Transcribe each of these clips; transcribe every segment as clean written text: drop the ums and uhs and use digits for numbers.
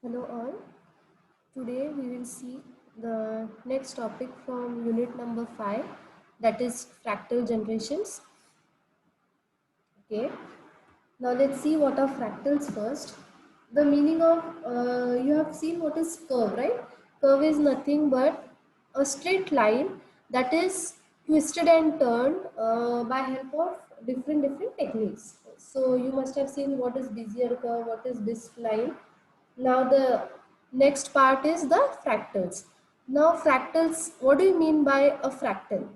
Hello all. Today we will see the next topic from unit number 5, that is fractal generations. Okay. Now let's see what are fractals first. The meaning of you have seen what is curve, right? Curve is nothing but a straight line that is twisted and turned by help of different techniques. So you must have seen what is Bezier curve, what is this line. Now the next part is the fractals. Now fractals, what do you mean by a fractal?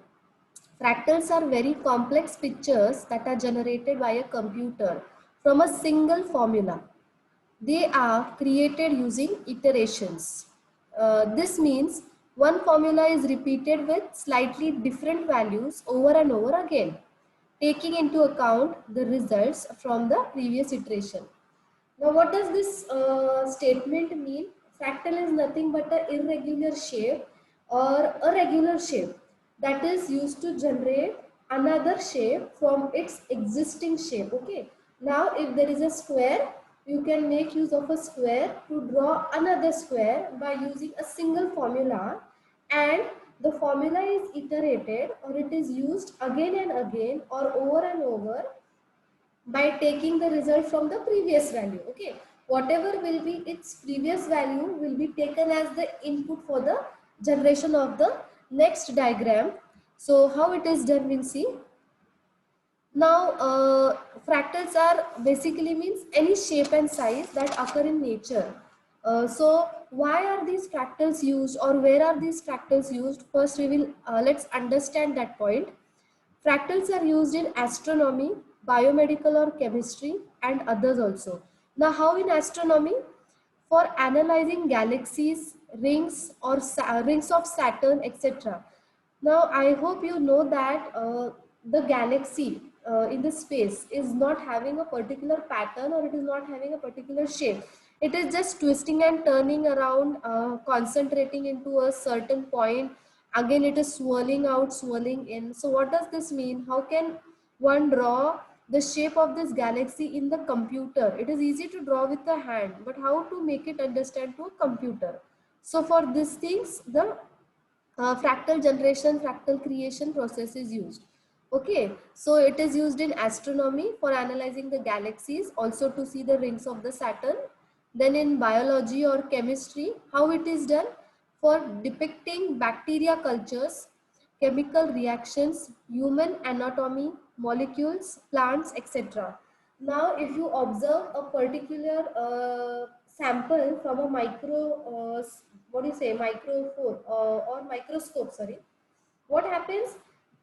Fractals are very complex pictures that are generated by a computer from a single formula. They are created using iterations. This means one formula is repeated with slightly different values over and over again, taking into account the results from the previous iteration. Now, what does this statement mean? Fractal is nothing but an irregular shape or a regular shape that is used to generate another shape from its existing shape. Okay. Now, if there is a square, you can make use of a square to draw another square by using a single formula, and the formula is iterated or it is used again and again or over and over by taking the result from the previous value. Okay, whatever will be its previous value will be taken as the input for the generation of the next diagram. So how it is done, we'll see. Now fractals are basically means any shape and size that occur in nature. So why are these fractals used, or where are these fractals used? First we will let's understand that point. Fractals are used in astronomy, biomedical or chemistry, and others also. Now, how in astronomy? For analyzing galaxies, rings or rings of Saturn, etc. Now, I hope you know that the galaxy in the space is not having a particular pattern, or it is not having a particular shape. It is just twisting and turning around, concentrating into a certain point. Again, it is swirling out, swirling in. So what does this mean? How can one draw the shape of this galaxy in the computer? It is easy to draw with the hand, but how to make it understand to a computer? So for these things, the fractal generation, fractal creation process is used. Okay, so it is used in astronomy for analyzing the galaxies, also to see the rings of the Saturn. Then in biology or chemistry, how it is done? For depicting bacteria cultures, chemical reactions, human anatomy, molecules, plants, etc. Now, if you observe a particular sample from a what do you say, microphone or microscope, sorry, what happens?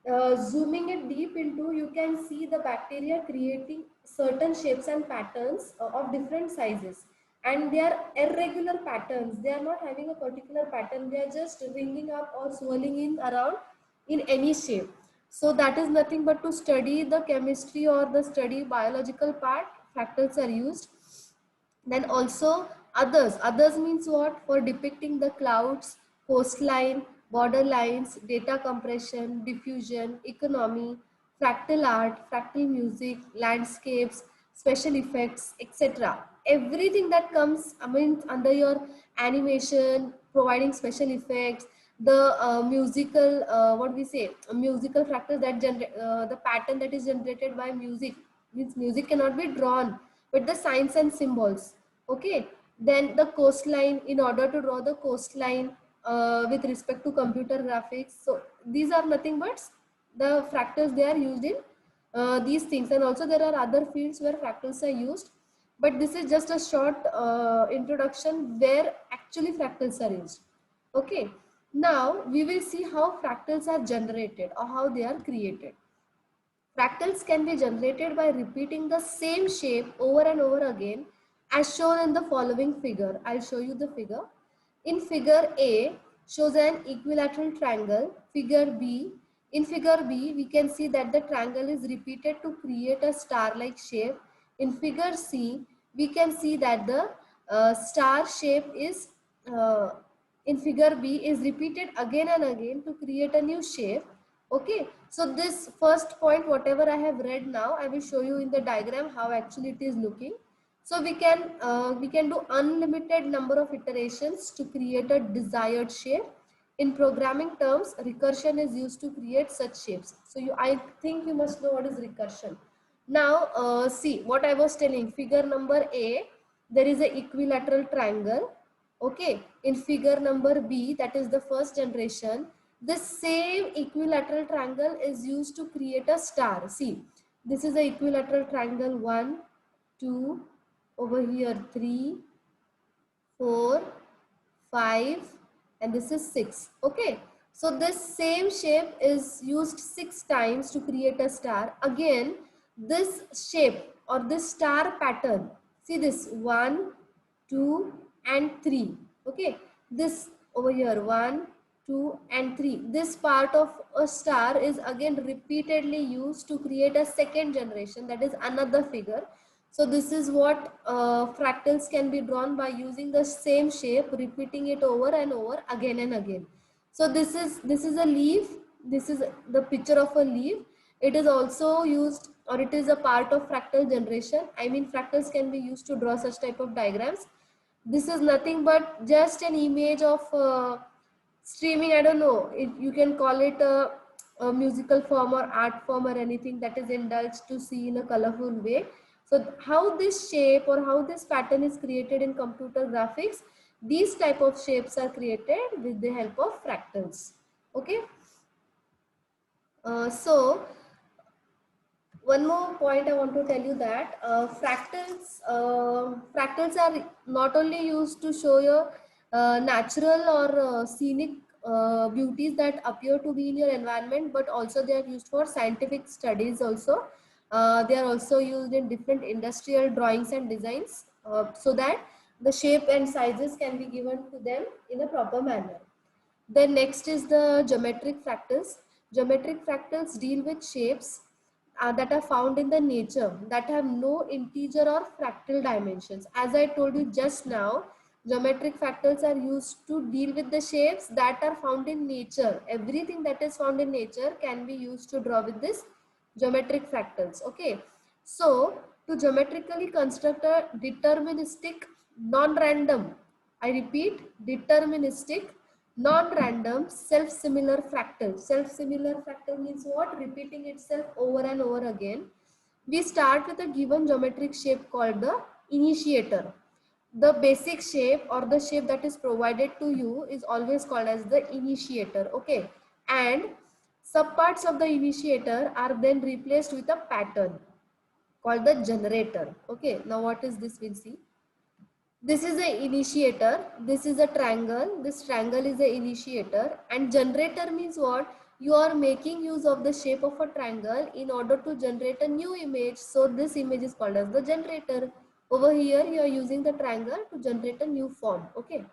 Zooming it deep into, you can see the bacteria creating certain shapes and patterns of different sizes, and they are irregular patterns. They are not having a particular pattern, they are just ringing up or swirling in around in any shape. So that is nothing but to study the chemistry or the study biological part, fractals are used. Then also others means what? For depicting the clouds, coastline, border lines, data compression, diffusion, economy, fractal art, fractal music, landscapes, special effects, etc. Everything that comes, I mean, under your animation, providing special effects, the musical, what we say, musical fractals that generate the pattern that is generated by music, means music cannot be drawn, but the signs and symbols. Okay, then the coastline, in order to draw the coastline with respect to computer graphics. So these are nothing but the fractals, they are used in these things. And also there are other fields where fractals are used, but this is just a short introduction where actually fractals are used. Okay, now we will see how fractals are generated or how they are created. Fractals can be generated by repeating the same shape over and over again, as shown in the following figure. I'll show you the figure. In figure A shows an equilateral triangle. In figure B, we can see that the triangle is repeated to create a star-like shape. In figure C, we can see that the star shape is uh, in figure B is repeated again and again to create a new shape. Okay, so this first point, whatever I have read now, I will show you in the diagram how actually it is looking. So we can do unlimited number of iterations to create a desired shape. In programming terms, recursion is used to create such shapes. So I think you must know what is recursion. Now see what I was telling. Figure number A, there is a equilateral triangle. Okay, in figure number B, that is the first generation, this same equilateral triangle is used to create a star. See, this is a equilateral triangle 1, 2, over here 3, 4, 5, and this is 6. Okay, so this same shape is used 6 times to create a star. Again, this shape or this star pattern, see this 1, 2 and 3. Okay, this over here 1, 2 and 3. This part of a star is again repeatedly used to create a second generation, that is another figure. So this is what fractals can be drawn by using the same shape, repeating it over and over again and again. So this is a leaf. This is the picture of a leaf. It is also used, or it is a part of fractal generation. I mean, fractals can be used to draw such type of diagrams. This is nothing but just an image of streaming. I don't know if you can call it a musical form or art form or anything that is indulged to see in a colorful way. So how this shape or how this pattern is created in computer graphics, these type of shapes are created with the help of fractals. Okay, so one more point I want to tell you, that fractals are not only used to show your natural or scenic beauties that appear to be in your environment, but also they are used for scientific studies also. They are also used in different industrial drawings and designs, so that the shape and sizes can be given to them in a proper manner. Then next is the geometric fractals. Geometric fractals deal with shapes that are found in the nature that have no integer or fractal dimensions. As I told you just now, geometric fractals are used to deal with the shapes that are found in nature. Everything that is found in nature can be used to draw with this geometric fractals. Okay, so to geometrically construct a deterministic non-random, I repeat, deterministic non-random self-similar fractal. Self-similar fractal means what? Repeating itself over and over again. We start with a given geometric shape called the initiator. The basic shape or the shape that is provided to you is always called as the initiator. Okay, and subparts of the initiator are then replaced with a pattern called the generator. Okay, now what is this? We'll see. This is the initiator. This is a triangle. This triangle is the initiator. And generator means what? You are making use of the shape of a triangle in order to generate a new image. So this image is called as the generator. Over here, you are using the triangle to generate a new form. Okay.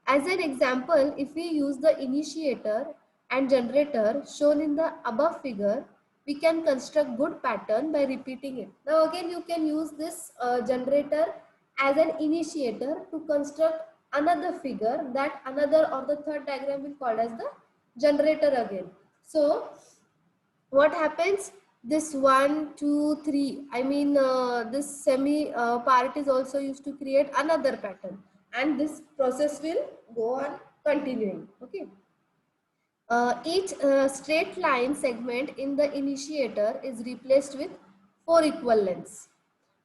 As an example, if we use the initiator and generator shown in the above figure, we can construct good pattern by repeating it. Now again, you can use this generator as an initiator to construct another figure, that another or the third diagram will call as the generator again. So what happens? This 1, 2, 3, I mean this semi part is also used to create another pattern, and this process will go on continuing. Okay. Each straight line segment in the initiator is replaced with 4 equal lengths.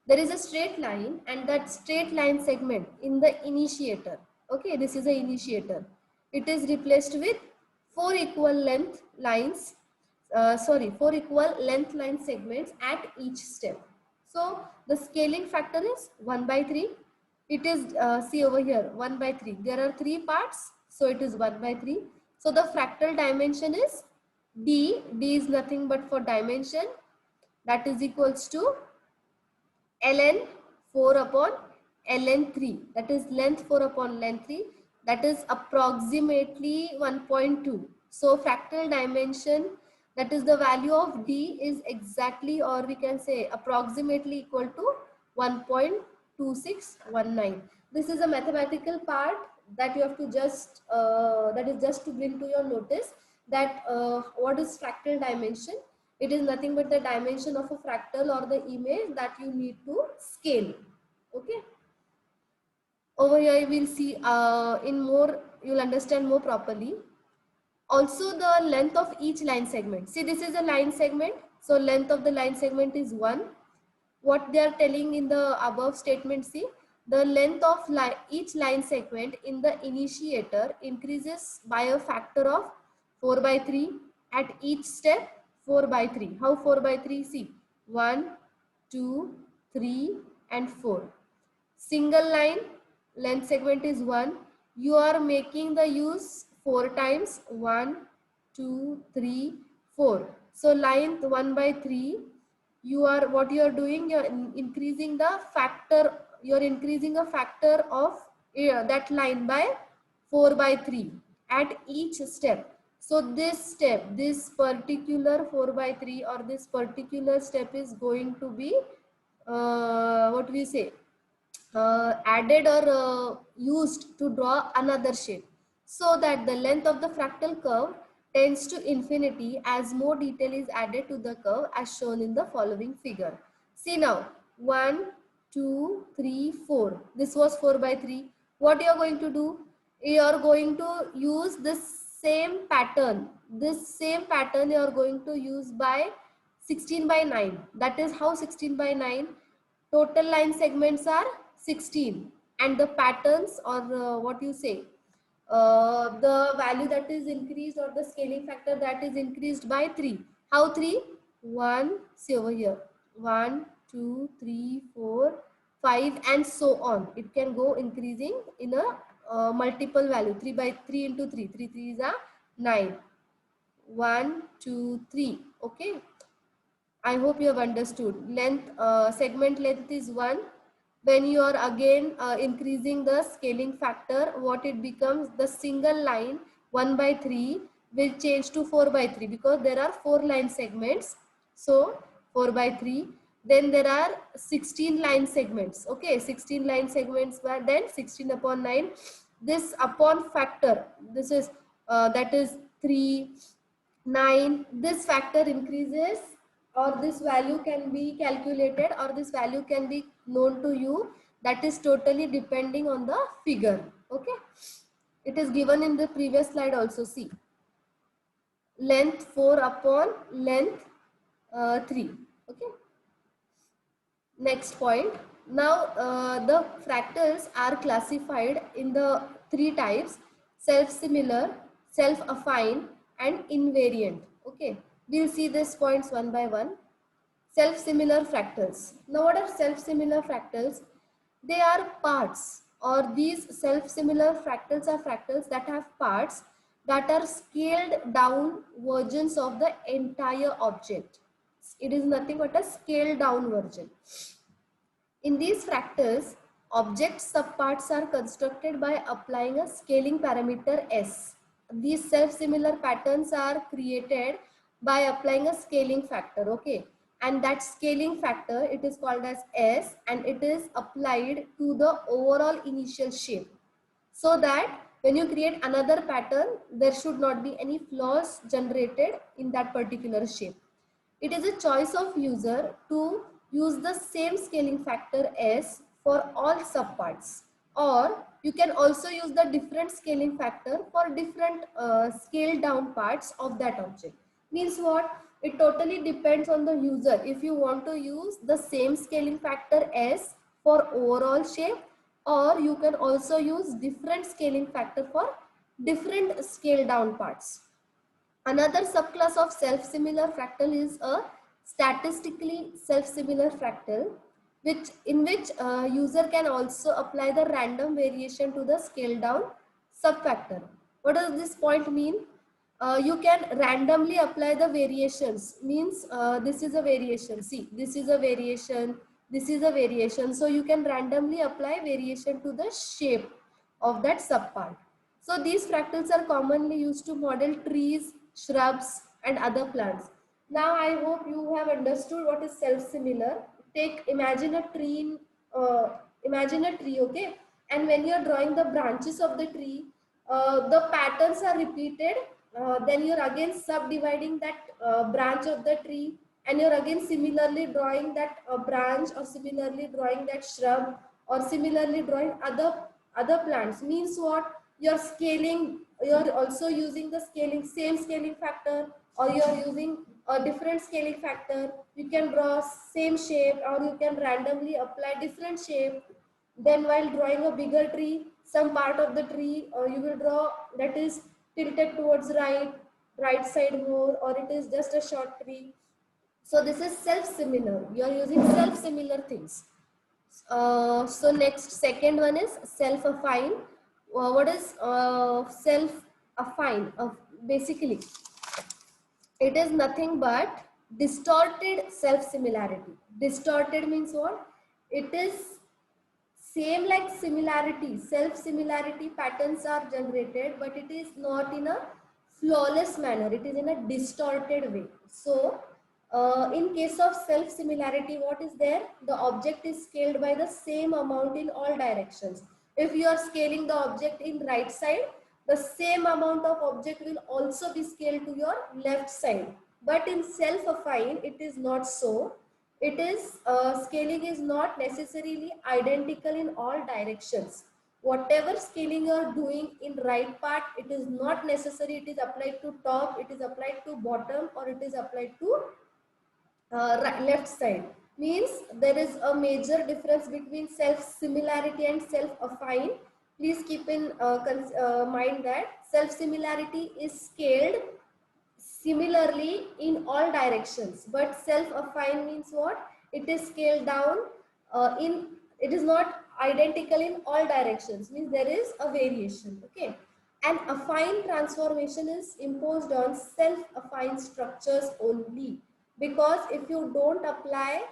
There is a straight line, and that straight line segment in the initiator, okay, this is the initiator, it is replaced with 4 equal length lines, 4 equal length line segments at each step. So the scaling factor is 1 by 3. It is, see over here, 1 by 3. There are 3 parts, so it is 1 by 3. So the fractal dimension is D. D is nothing but for dimension, that is equals to ln 4 upon ln 3, that is length 4 upon length 3, that is approximately 1.2. So fractal dimension, that is the value of D, is exactly, or we can say approximately, equal to 1.2619. This is a mathematical part that you have to just that is just to bring to your notice that what is fractal dimension. It is nothing but the dimension of a fractal or the image that you need to scale. Okay. Over here you will see in more, you'll understand more properly. Also the length of each line segment. See, this is a line segment. So length of the line segment is 1. What they are telling in the above statement, see, the length of each line segment in the initiator increases by a factor of 4 by 3 at each step. 4 by 3. How 4 by 3? See, 1, 2, 3 and 4. Single line length segment is 1. You are making the use 4 times. 1, 2, 3, 4. So line 1 by 3, you are, what you are doing, you are increasing the factor, you are increasing a factor of that line by 4 by 3 at each step. So this step, this particular 4 by 3 or this particular step is going to be what we say, added or used to draw another shape, so that the length of the fractal curve tends to infinity as more detail is added to the curve as shown in the following figure. See now, 1, 2, 3, 4. This was 4 by 3. What you are going to do? You are going to use this same pattern. This same pattern you are going to use by 16 by 9. That is how 16 by 9. Total line segments are 16 and the patterns, or what you say, the value that is increased or the scaling factor that is increased by 3. How 3? 1, see over here, 1, 2, 3, 4, 5 and so on. It can go increasing in a multiple value. 3 by 3 into 3. 3 3 is a 9. 1, 2, 3. Okay. I hope you have understood. Length, segment length is 1. When you are again increasing the scaling factor, what it becomes, the single line 1 by 3 will change to 4 by 3 because there are 4 line segments. So 4 by 3. Then there are 16 line segments. Okay, 16 line segments, but then 16 upon 9. This upon factor, this is that is 3, 9. This factor increases, or this value can be calculated, or this value can be known to you. That is totally depending on the figure. Okay, it is given in the previous slide also. See, length 4 upon length 3. Okay, next point. Now the fractals are classified in the 3 types: self similar, self affine and invariant. Okay, we'll see these points one by one. Self-similar fractals. Now what are self-similar fractals? They are parts, or these self-similar fractals are fractals that have parts that are scaled down versions of the entire object. It is nothing but a scaled down version. In these fractals, object subparts are constructed by applying a scaling parameter S. These self-similar patterns are created by applying a scaling factor, okay? And that scaling factor, it is called as S, and it is applied to the overall initial shape, so that when you create another pattern, there should not be any flaws generated in that particular shape. It is a choice of user to use the same scaling factor S for all subparts, or you can also use the different scaling factor for different scaled down parts of that object. Means what? It totally depends on the user. If you want to use the same scaling factor S for overall shape, or you can also use different scaling factor for different scale down parts. Another subclass of self-similar fractal is a statistically self-similar fractal, in which user can also apply the random variation to the scale down subfactor. What does this point mean? You can randomly apply the variations. Means this is a variation. See, this is a variation. This is a variation. So you can randomly apply variation to the shape of that subpart. So these fractals are commonly used to model trees, shrubs and other plants. Now I hope you have understood what is self-similar. Imagine a tree, imagine a tree, okay? And when you are drawing the branches of the tree, the patterns are repeated. Then you're again subdividing that branch of the tree, and you're again similarly drawing that branch, or similarly drawing that shrub, or similarly drawing other plants. Means what? You're scaling, you're also using the scaling, same scaling factor, or you're using a different scaling factor. You can draw same shape, or you can randomly apply different shape. Then while drawing a bigger tree, some part of the tree you will draw that is tilted towards right side more, or it is just a short tree. So this is self-similar. You are using self-similar things. So next, second one is self-affine. What is self-affine? Basically, it is nothing but distorted self-similarity. Distorted means what? It is same like similarity. Self-similarity patterns are generated, but it is not in a flawless manner. It is in a distorted way. So in case of self-similarity, what is there? The object is scaled by the same amount in all directions. If you are scaling the object in right side, the same amount of object will also be scaled to your left side. But in self-affine, it is not so. It is scaling is not necessarily identical in all directions. Whatever scaling you are doing in right part, it is not necessary it is applied to top, it is applied to bottom, or it is applied to left side. Means there is a major difference between self similarity and self affine. Please keep in mind that self similarity is scaled similarly in all directions, but self affine means what? It is scaled down in, it is not identical in all directions, means there is a variation. Okay, an affine transformation is imposed on self affine structures only, because if you don't apply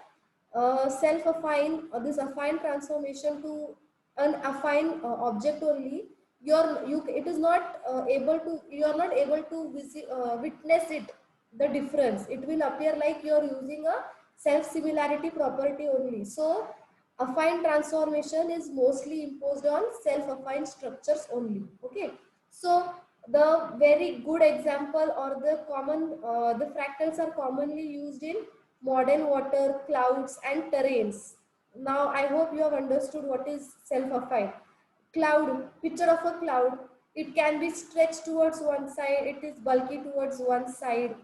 self affine or this affine transformation to an affine object only, it is not able to, you are not able to witness it, the difference. It will appear like you are using a self similarity property only. So affine transformation is mostly imposed on self affine structures only. Okay, so the very good example, or the common the fractals are commonly used in modern water, clouds and terrains. Now I hope you have understood what is self affine. Cloud, picture of a cloud, it can be stretched towards one side, it is bulky towards one side.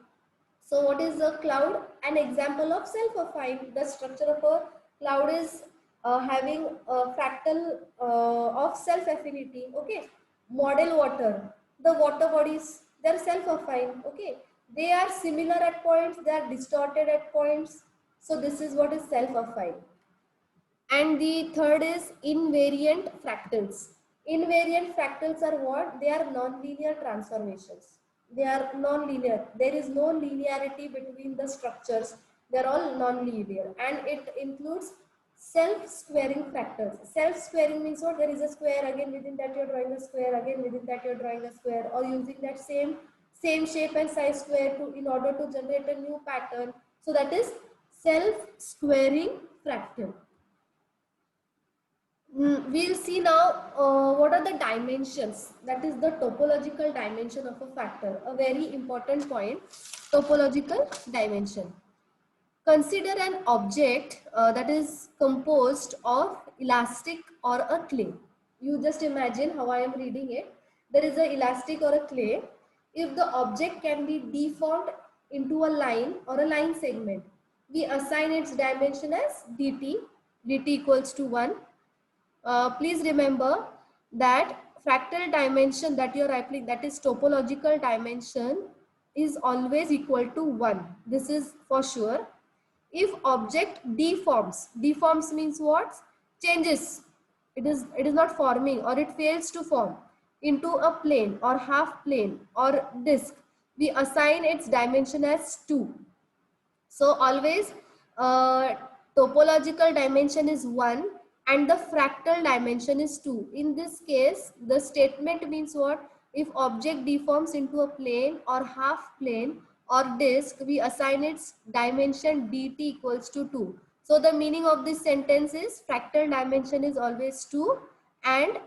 So what is a cloud? An example of self-affine. The structure of a cloud is having a fractal of self-affinity. Okay. Model water. The water bodies, they are self-affine. Okay. They are similar at points, they are distorted at points. So this is what is self-affine. And the third is invariant fractals. Invariant fractals are what? They are non-linear transformations. They are non-linear. There is no linearity between the structures. They are all non-linear. And it includes self-squaring fractals. Self-squaring means what? There is a square, again within that you are drawing a square, again within that you are drawing a square, or using that same shape and size square to in order to generate a new pattern. So that is self-squaring fractal. We'll see now what are the dimensions, that is the topological dimension of a factor, a very important point. Topological dimension. Consider an object that is composed of elastic or a clay. You just imagine how I am reading it. There is a elastic or a clay. If the object can be deformed into a line or a line segment, we assign its dimension as dt. dt equals to 1. Please remember that fractal dimension that you are applying, that is topological dimension, is always equal to 1. This is for sure. If object deforms means what? Changes. It is not forming, or it fails to form into a plane or half plane or disk, we assign its dimension as 2. So always topological dimension is 1 and the fractal dimension is 2. In this case, the statement means what? If object deforms into a plane or half plane or disk, we assign its dimension dt equals to 2. So the meaning of this sentence is fractal dimension is always 2 and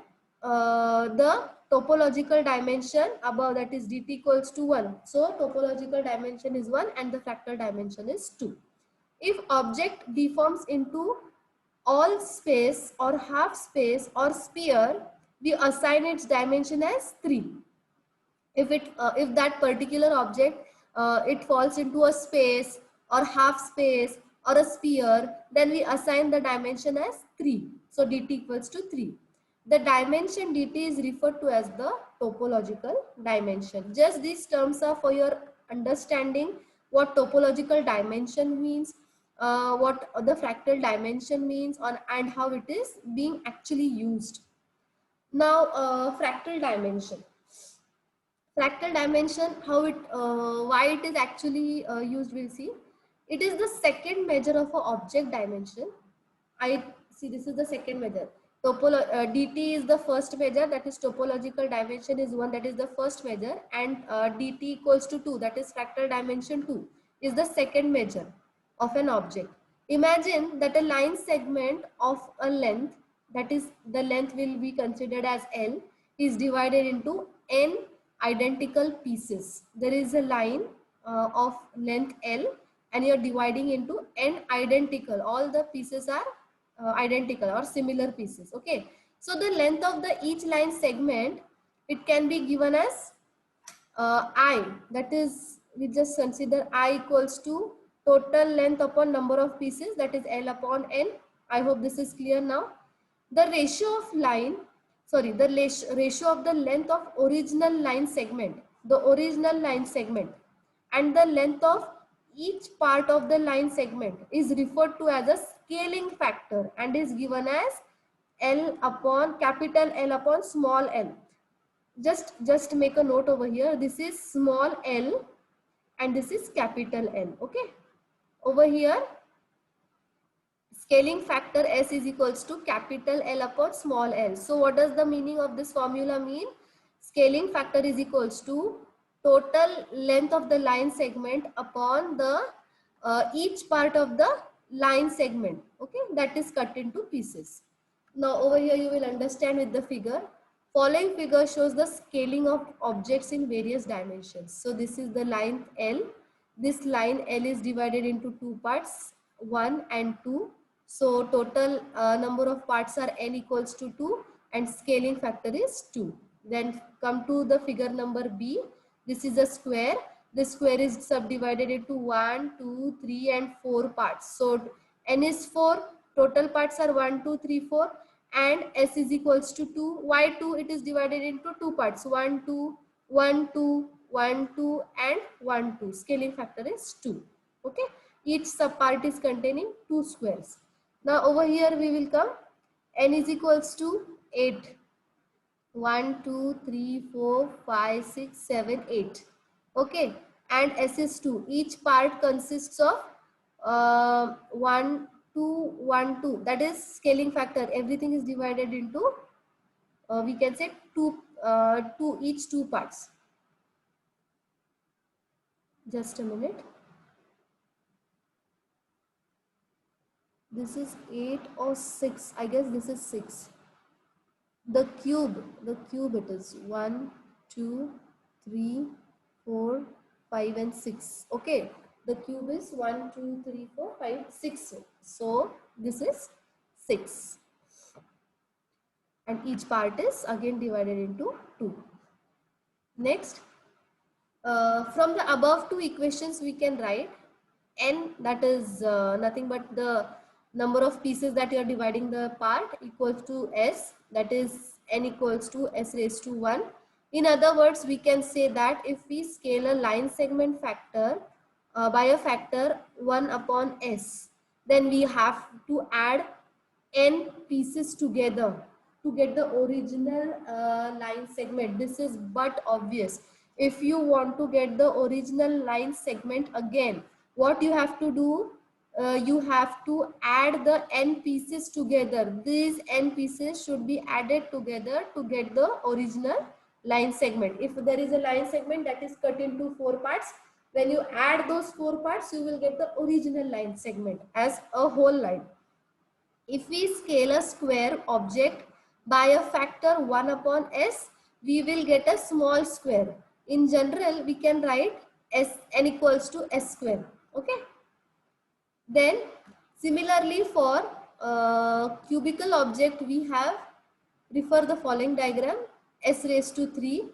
the topological dimension above, that is dt equals to 1. So topological dimension is 1 and the fractal dimension is 2. If object deforms into all space or half space or sphere, we assign its dimension as 3. If that particular object it falls into a space or half space or a sphere, then we assign the dimension as 3. So dt equals to 3. The dimension dt is referred to as the topological dimension. Just these terms are for your understanding, what topological dimension means, what the fractal dimension means, and how it is being actually used. Now fractal dimension. Fractal dimension, how it why it is actually used, we'll see. It is the second measure of a object dimension. I see, this is the second measure. Dt is the first measure, that is topological dimension is 1, that is the first measure, and dt equals to 2, that is fractal dimension 2, is the second measure of an object. Imagine that a line segment of a length, that is the length will be considered as L, is divided into n identical pieces. There is a line of length L and you are dividing into n identical. All the pieces are identical or similar pieces. Okay. So the length of the each line segment, it can be given as I, that is, we just consider I equals to total length upon number of pieces, that is L upon N. I hope this is clear now. The ratio of line, sorry, the ratio of the length of original line segment, the original line segment, and the length of each part of the line segment is referred to as a scaling factor and is given as L upon capital L upon small l. Just make a note over here. This is small l and this is capital L. Okay. Over here, scaling factor S is equals to capital L upon small l. So what does the meaning of this formula mean? Scaling factor is equals to total length of the line segment upon the each part of the line segment. Okay, that is cut into pieces. Now over here you will understand with the figure. Following figure shows the scaling of objects in various dimensions. So this is the line L. This line L is divided into two parts, 1 and 2. So total number of parts are n equals to 2 and scaling factor is 2. Then come to the figure number B. This is a square. The square is subdivided into 1, 2, 3 and 4 parts. So n is 4. Total parts are 1, 2, 3, 4 and S is equals to 2. Why 2? It is divided into two parts, 1, 2, 1, 2, 1, 2 and 1, 2. Scaling factor is 2. Okay. Each subpart is containing 2 squares. Now over here we will come, n is equals to 8. 1, 2, 3, 4, 5, 6, 7, 8. Okay. And S is 2. Each part consists of 1, 2, 1, 2. That is scaling factor. Everything is divided into, we can say, each two parts. Just a minute. This is 8 or 6. I guess this is 6. The cube it is 1, 2, 3, 4, 5 and 6. Okay. The cube is 1, 2, 3, 4, 5, 6. So this is 6. And each part is again divided into 2. Next, from the above two equations we can write n, that is nothing but the number of pieces that you are dividing the part, equals to S, that is n equals to S raised to 1. In other words, we can say that if we scale a line segment factor by a factor 1 upon S, then we have to add n pieces together to get the original line segment. This is but obvious. If you want to get the original line segment again, what you have to do, you have to add the n pieces together. These n pieces should be added together to get the original line segment. If there is a line segment that is cut into 4 parts, when you add those 4 parts, you will get the original line segment as a whole line. If we scale a square object by a factor 1 upon S, we will get a small square. In general, we can write n equals to S square. Okay. Then similarly for cubical object we have, refer the following diagram, s raised to 3.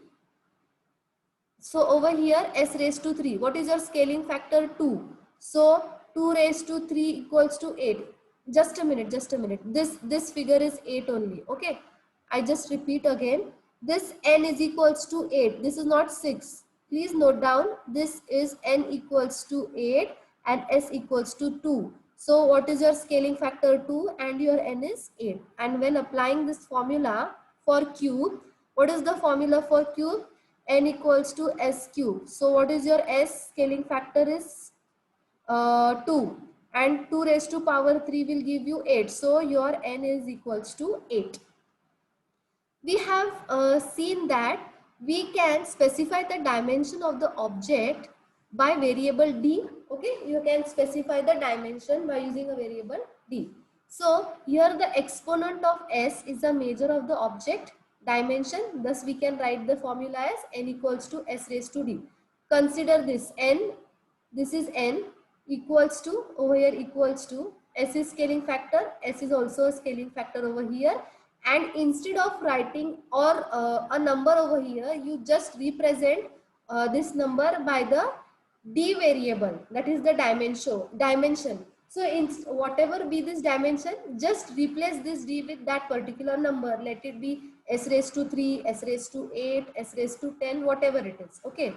So over here s raised to 3, what is your scaling factor? 2. So 2 raised to 3 equals to 8. Just a minute, just a minute. This figure is 8 only. Okay, I just repeat again. This n is equals to 8. This is not 6. Please note down, this is n equals to 8 and s equals to 2. So what is your scaling factor? 2 and your n is 8. And when applying this formula for cube, what is the formula for cube? N equals to s cube. So what is your s scaling factor is 2, and 2 raised to power 3 will give you 8. So your n is equals to 8. We have seen that we can specify the dimension of the object by variable d. Okay, you can specify the dimension by using a variable d. So here the exponent of s is the measure of the object dimension. Thus we can write the formula as n equals to s raised to d. Consider this n, this is n equals to, over here equals to, s is scaling factor, s is also a scaling factor over here, and instead of writing or a number over here, you just represent this number by the d variable, that is the dimension. So in whatever be this dimension, just replace this d with that particular number. Let it be s raised to 3, s raised to 8, s raised to 10, whatever it is. Okay,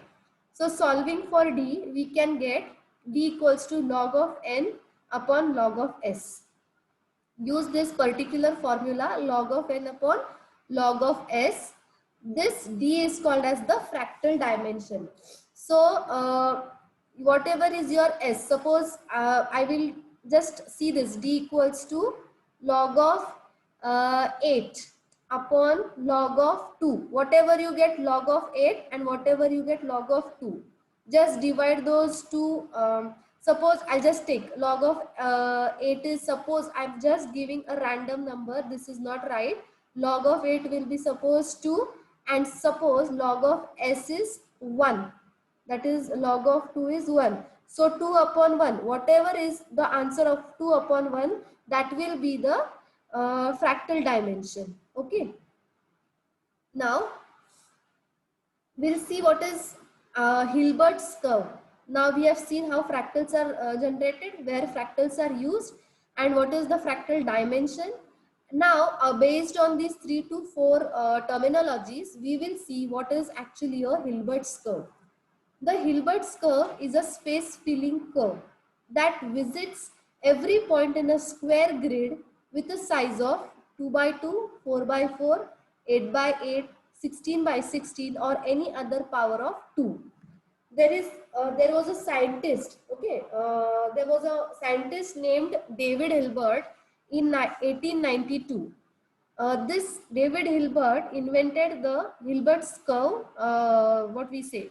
so solving for d, we can get d equals to log of n upon log of s. Use this particular formula, log of n upon log of s. This d is called as the fractal dimension. So whatever is your s, suppose I will just see this, d equals to log of 8 upon log of 2. Whatever you get log of 8 and whatever you get log of 2, just divide those two. Suppose I'll just take log of 8 is, suppose I'm just giving a random number, this is not right. Log of 8 will be suppose 2, and suppose log of s is 1, that is log of 2 is 1. So 2 upon 1, whatever is the answer of 2 upon 1, that will be the fractal dimension. Okay, now we'll see what is Hilbert's curve. Now we have seen how fractals are generated, where fractals are used, and what is the fractal dimension. Now based on these 3 to 4 terminologies, we will see what is actually a Hilbert's curve. The Hilbert's curve is a space filling curve that visits every point in a square grid with a size of 2 by 2, 4 by 4, 8 by 8, 16 by 16, or any other power of 2. There was a scientist, okay, there was a scientist named David Hilbert in 1892. This David Hilbert invented the Hilbert's curve, what we say,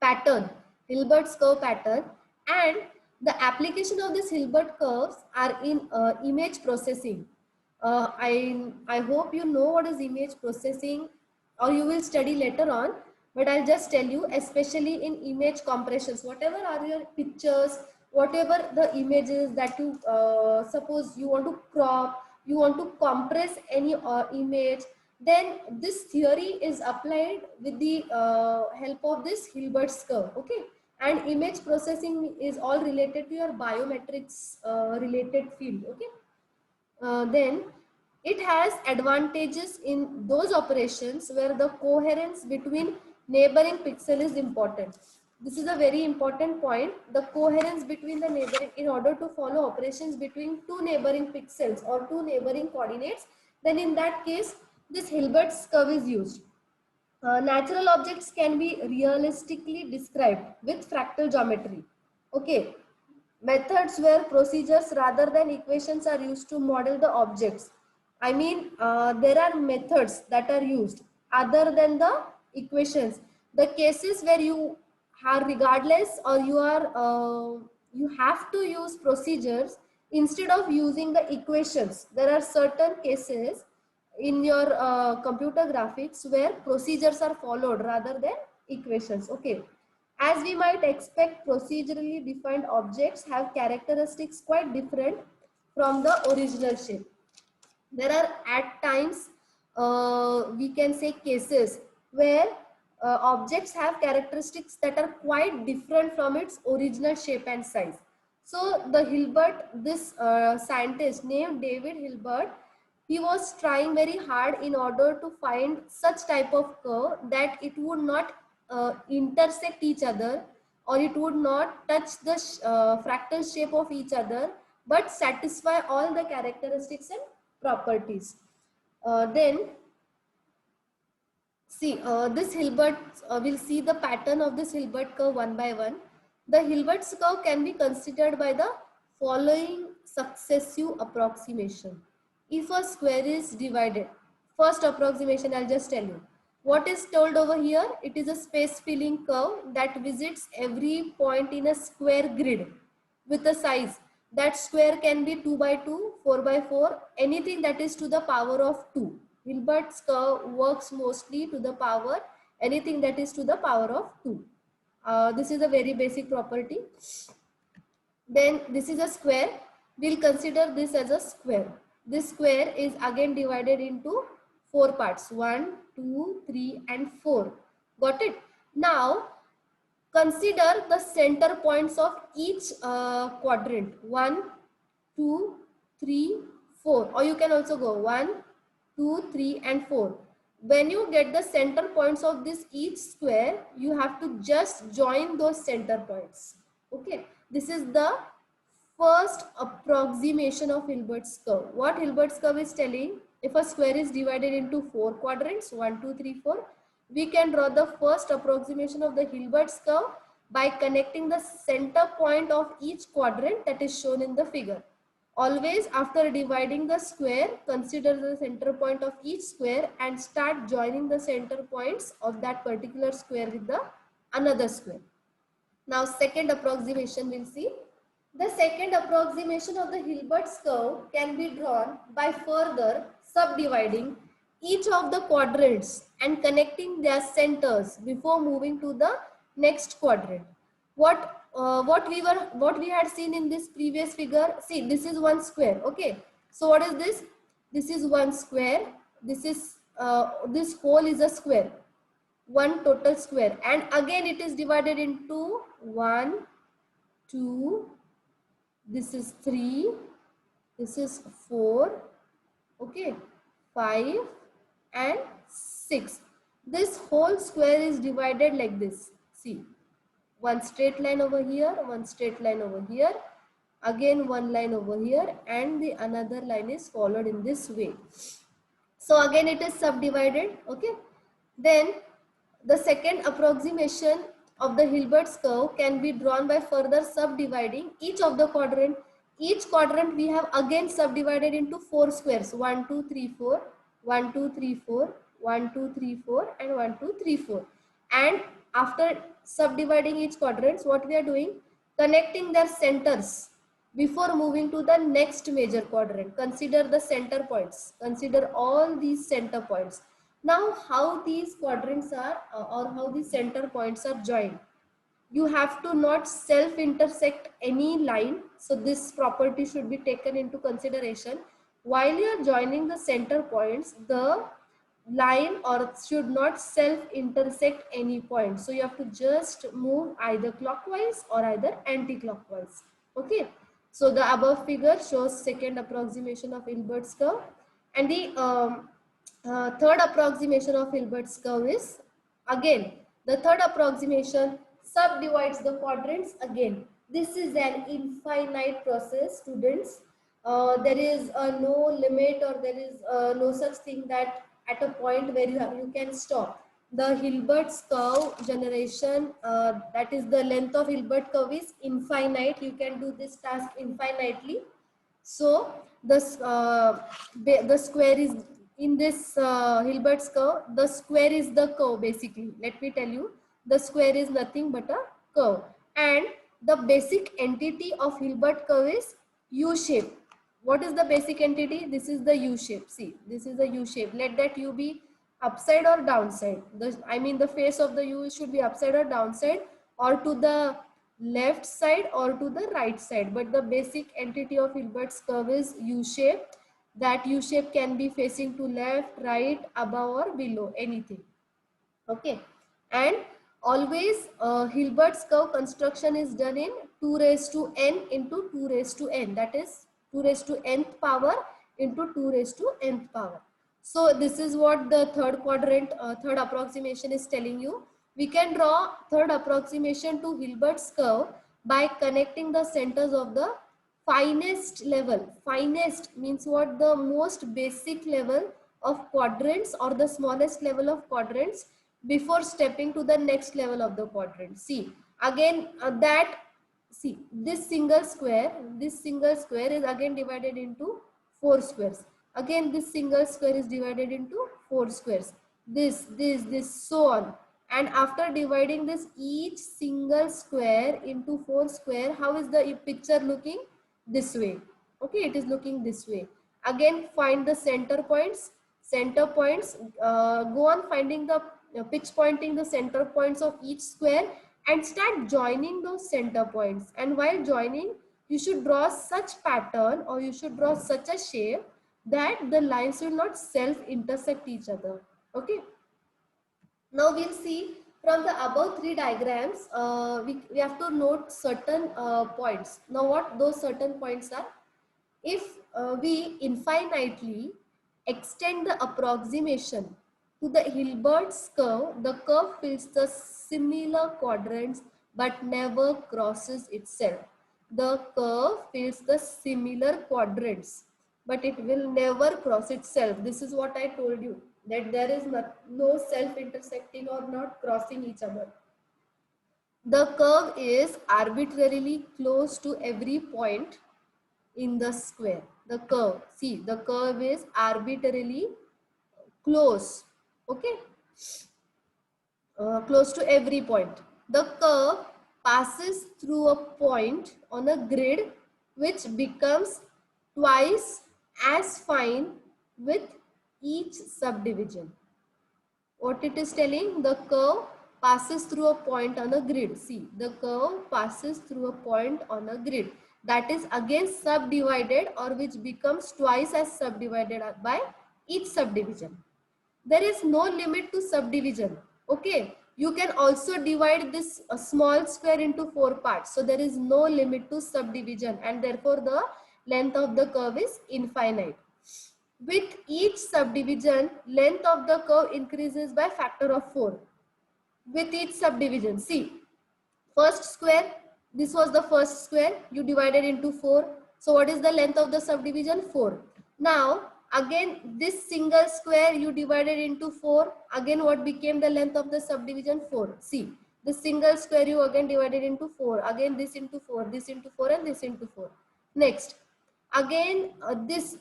pattern, Hilbert's curve pattern, and the application of this Hilbert curves are in image processing. I hope you know what is image processing, or you will study later on, but I'll just tell you, especially in image compressions, whatever are your pictures, whatever the images that you suppose you want to crop, you want to compress any image, then this theory is applied with the help of this Hilbert's curve. Okay, and image processing is all related to your biometrics related field. Okay, then it has advantages in those operations where the coherence between neighboring pixel is important. This is a very important point. The coherence between the neighboring, in order to follow operations between two neighboring pixels or two neighboring coordinates, then in that case, this Hilbert's curve is used. Natural objects can be realistically described with fractal geometry. Okay, methods where procedures rather than equations are used to model the objects. I mean, there are methods that are used other than the equations. The cases where you are regardless, or you have to use procedures instead of using the equations. There are certain cases in your computer graphics where procedures are followed rather than equations. Okay, as we might expect, procedurally defined objects have characteristics quite different from the original shape. There are at times, we can say, cases where objects have characteristics that are quite different from its original shape and size. So the Hilbert, this scientist named David Hilbert, he was trying very hard in order to find such type of curve that it would not intersect each other, or it would not touch the fractal shape of each other, but satisfy all the characteristics and properties. Then see, this Hilbert, we'll see the pattern of this Hilbert curve one by one. The Hilbert's curve can be considered by the following successive approximation. If a square is divided, first approximation I'll just tell you. What is told over here? It is a space filling curve that visits every point in a square grid with a size. That square can be 2 by 2, 4 by 4, anything that is to the power of 2. Hilbert's curve works mostly to the power, anything that is to the power of 2. This is a very basic property. Then this is a square. We'll consider this as a square. This square is again divided into 4 parts. 1, 2, 3 and 4. Got it? Now consider the center points of each quadrant. 1, 2, 3, 4. Or you can also go 1, 2, 3 and 4. When you get the center points of this each square, you have to just join those center points. Okay. This is the first approximation of Hilbert's curve. What Hilbert's curve is telling, if a square is divided into 4 quadrants, 1, 2, 3, 4, we can draw the first approximation of the Hilbert's curve by connecting the center point of each quadrant that is shown in the figure. Always after dividing the square, consider the center point of each square and start joining the center points of that particular square with the another square. Now second approximation we'll see. The second approximation of the Hilbert's curve can be drawn by further subdividing each of the quadrants and connecting their centers before moving to the next quadrant. What we had seen in this previous figure, see, this is one square. Okay, so what is this? This is one square. This is this whole is a square, one total square, and again it is divided into 1, 2, this is 3, this is 4, okay, 5 and 6. This whole square is divided like this. See, one straight line over here, one straight line over here, again one line over here, and the another line is followed in this way. So again it is subdivided. Okay, then the second approximation of the Hilbert's curve can be drawn by further subdividing each of the quadrant. Each quadrant we have again subdivided into 4 squares. 1, 2, 3, 4, 1, 2, 3, 4, 1, 2, 3, 4 and 1, 2, 3, 4. And after subdividing each quadrants, what we are doing? Connecting their centers before moving to the next major quadrant. Consider the center points. Consider all these center points. Now, how these quadrants are or how these center points are joined. You have to not self-intersect any line. So this property should be taken into consideration. While you are joining the center points, the line or should not self-intersect any point. So you have to just move either clockwise or either anti-clockwise. Okay. So the above figure shows second approximation of Hilbert's curve, and the third approximation of Hilbert's curve is again the third approximation subdivides the quadrants again. This is an infinite process, students. There is no limit or there is no such thing that at a point where you can stop. The Hilbert's curve generation, that is the length of Hilbert curve is infinite. You can do this task infinitely. So the square is in this Hilbert's curve. The square is the curve basically. Let me tell you, the square is nothing but a curve, and the basic entity of Hilbert curve is U shape. What is the basic entity? This is the U shape. See, this is the U shape. Let that U be upside or downside. I mean the face of the U should be upside or downside, or to the left side or to the right side. But the basic entity of Hilbert's curve is U shape. That U shape can be facing to left, right, above or below, anything. Okay, and always Hilbert's curve construction is done in 2 raised to n into 2 raised to n, that is 2 raised to nth power into 2 raised to nth power. So this is what the third quadrant, third approximation is telling you. We can draw third approximation to Hilbert's curve by connecting the centers of the finest level. Finest means what? The most basic level of quadrants, or the smallest level of quadrants, before stepping to the next level of the quadrant. See, again see, this single square is again divided into 4 squares. Again this single square is divided into 4 squares. This, so on. And after dividing this each single square into 4 square, how is the picture looking? This way. Okay, it is looking this way. Again find the center points. Go on finding the pitch pointing the center points of each square and start joining those center points. And while joining, you should draw such pattern, or you should draw such a shape that the lines will not self intersect each other. Okay, now we'll see from the above 3 diagrams, we have to note certain points. Now what those certain points are? If we infinitely extend the approximation to the Hilbert's curve, the curve fills the similar quadrants but never crosses itself. The curve fills the similar quadrants, but it will never cross itself. This is what I told you, that there is no self-intersecting or not crossing each other. The curve is arbitrarily close to every point in the square. The curve, see, the curve is arbitrarily close. Okay, close to every point. The curve passes through a point on a grid which becomes twice as fine with each subdivision. What it is telling? The curve passes through a point on a grid. See, the curve passes through a point on a grid that is again subdivided, or which becomes twice as subdivided by each subdivision. There is no limit to subdivision. Okay, you can also divide this small square into 4 parts. So there is no limit to subdivision, and therefore the length of the curve is infinite. With each subdivision, length of the curve increases by factor of 4. With each subdivision, see, first square, this was the first square, you divided into 4. So what is the length of the subdivision? 4. Now again this single square you divided into 4. Again what became the length of the subdivision? 4. See, the single square you again divided into 4. Again this into 4, this into 4, and this into 4. Next, again this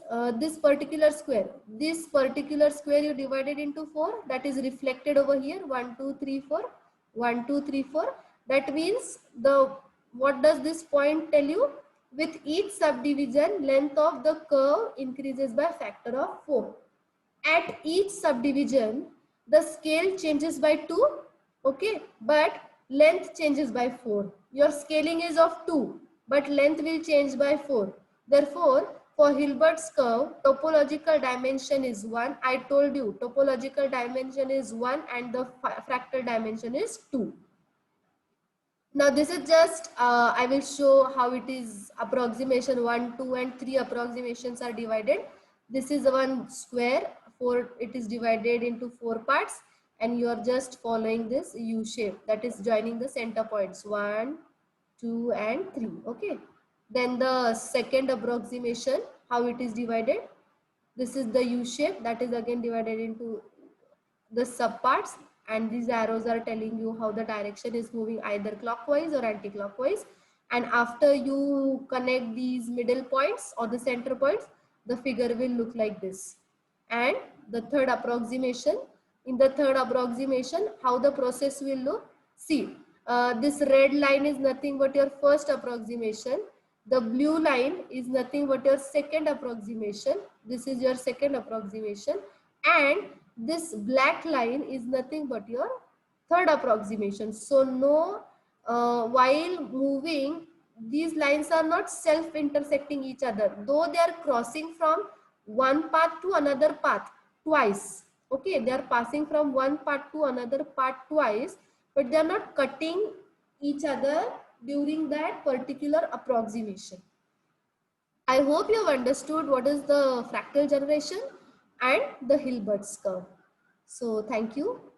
particular square you divided into 4. That is reflected over here. 1 2 3 4, 1 2 3 4. That means what does this point tell you? With each subdivision, length of the curve increases by factor of 4. At each subdivision, the scale changes by 2, okay, but length changes by 4. Your scaling is of 2, but length will change by 4. Therefore, for Hilbert's curve, topological dimension is 1. I told you, topological dimension is 1 and the fractal dimension is 2. Now this is just, I will show how it is approximation 1, 2 and 3 approximations are divided. This is one square, it is divided into 4 parts, and you are just following this U shape, that is joining the center points 1, 2 and 3. Okay. Then the second approximation, how it is divided. This is the U shape, that is again divided into the subparts, and these arrows are telling you how the direction is moving, either clockwise or anti-clockwise. And after you connect these middle points or the center points, the figure will look like this. And the third approximation, in the third approximation, how the process will look. See, this red line is nothing but your first approximation. The blue line is nothing but your second approximation. This is your second approximation. And this black line is nothing but your third approximation. So no, while moving, these lines are not self intersecting each other, though they are crossing from one path to another path twice. Okay, they are passing from one part to another part twice, but they are not cutting each other during that particular approximation. I hope you have understood what is the fractal generation and the Hilbert's curve. So thank you.